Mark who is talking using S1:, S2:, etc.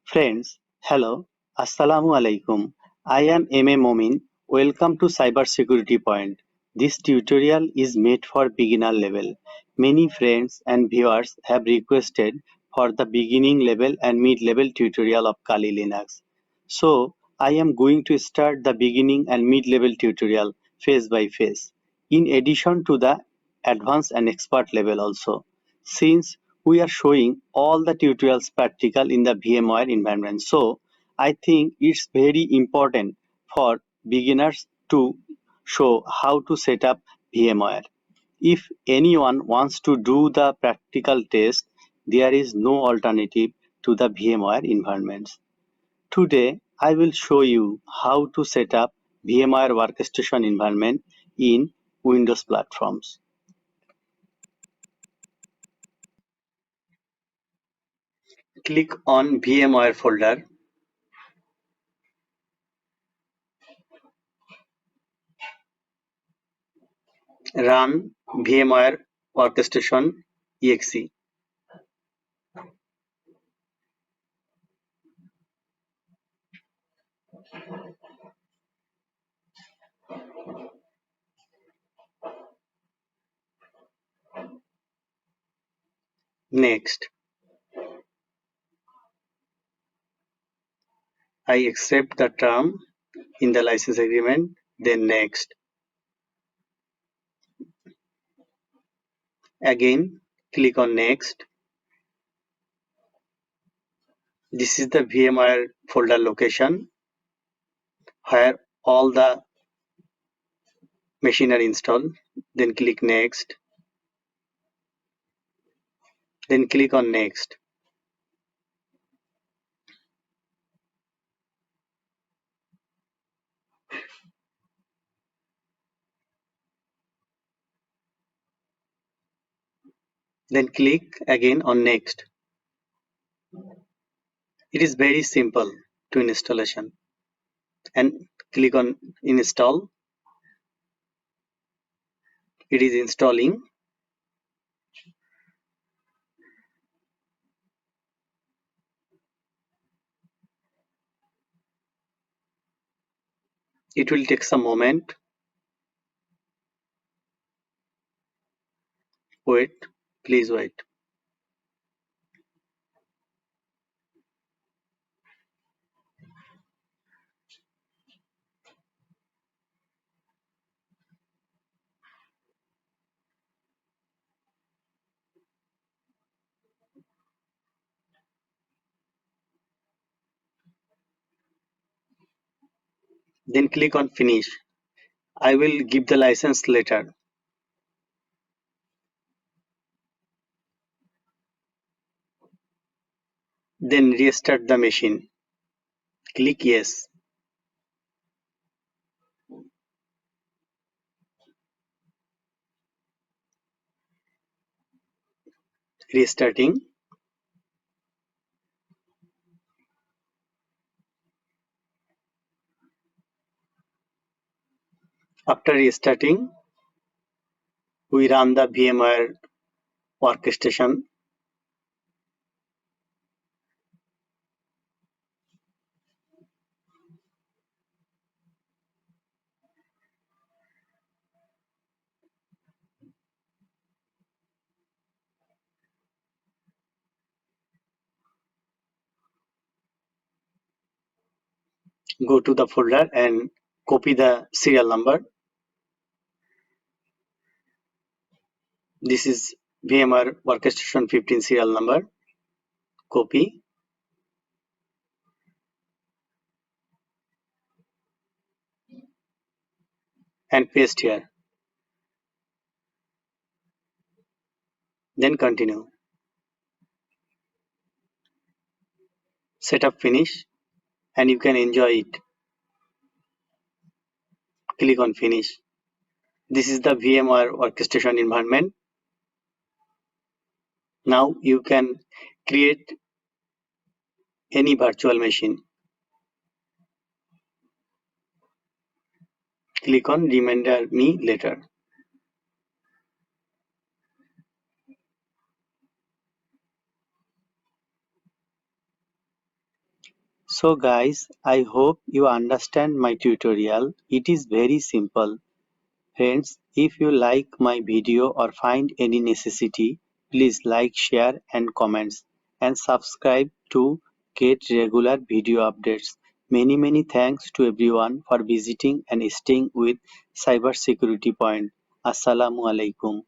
S1: Friends, hello, Assalamu alaikum. I am M.A. Momin. Welcome to Cybersecurity Point. This tutorial is made for beginner level. Many friends and viewers have requested for the beginning level and mid-level tutorial of Kali Linux. So, I am going to start the beginning and mid-level tutorial phase by phase, in addition to the advanced and expert level also. Since we are showing all the tutorials practical in the VMware environment. So I think it's very important for beginners to show how to set up VMware. If anyone wants to do the practical test, there is no alternative to the VMware environments. Today, I will show you how to set up VMware Workstation environment in Windows platforms. Click on VMware folder. Run VMware Workstation exe. Next, I accept the term in the license agreement. Then next. Again, click on next. This is the VMware folder location where all the machine are installed. Then click next. Then click on next. Then click again on next. It is very simple to installation. And click on install. It is installing. It will take some moment. Wait, please wait. Then click on finish. I will give the license later. Then restart the machine. Click yes. Restarting. After restarting, we run the VMware Workstation. Go to the folder and copy the serial number. This is VMware Workstation 15 serial number. Copy. And paste here. Then continue. Setup finish and you can enjoy it. Click on finish. This is the VMware Workstation environment. Now you can create any virtual machine. Click on Remember Me Later. So guys, I hope you understand my tutorial. It is very simple. Friends, if you like my video or find any necessity, please like, share and comments and subscribe to get regular video updates. Many thanks to everyone for visiting and staying with Cybersecurity Point. Assalamu alaikum.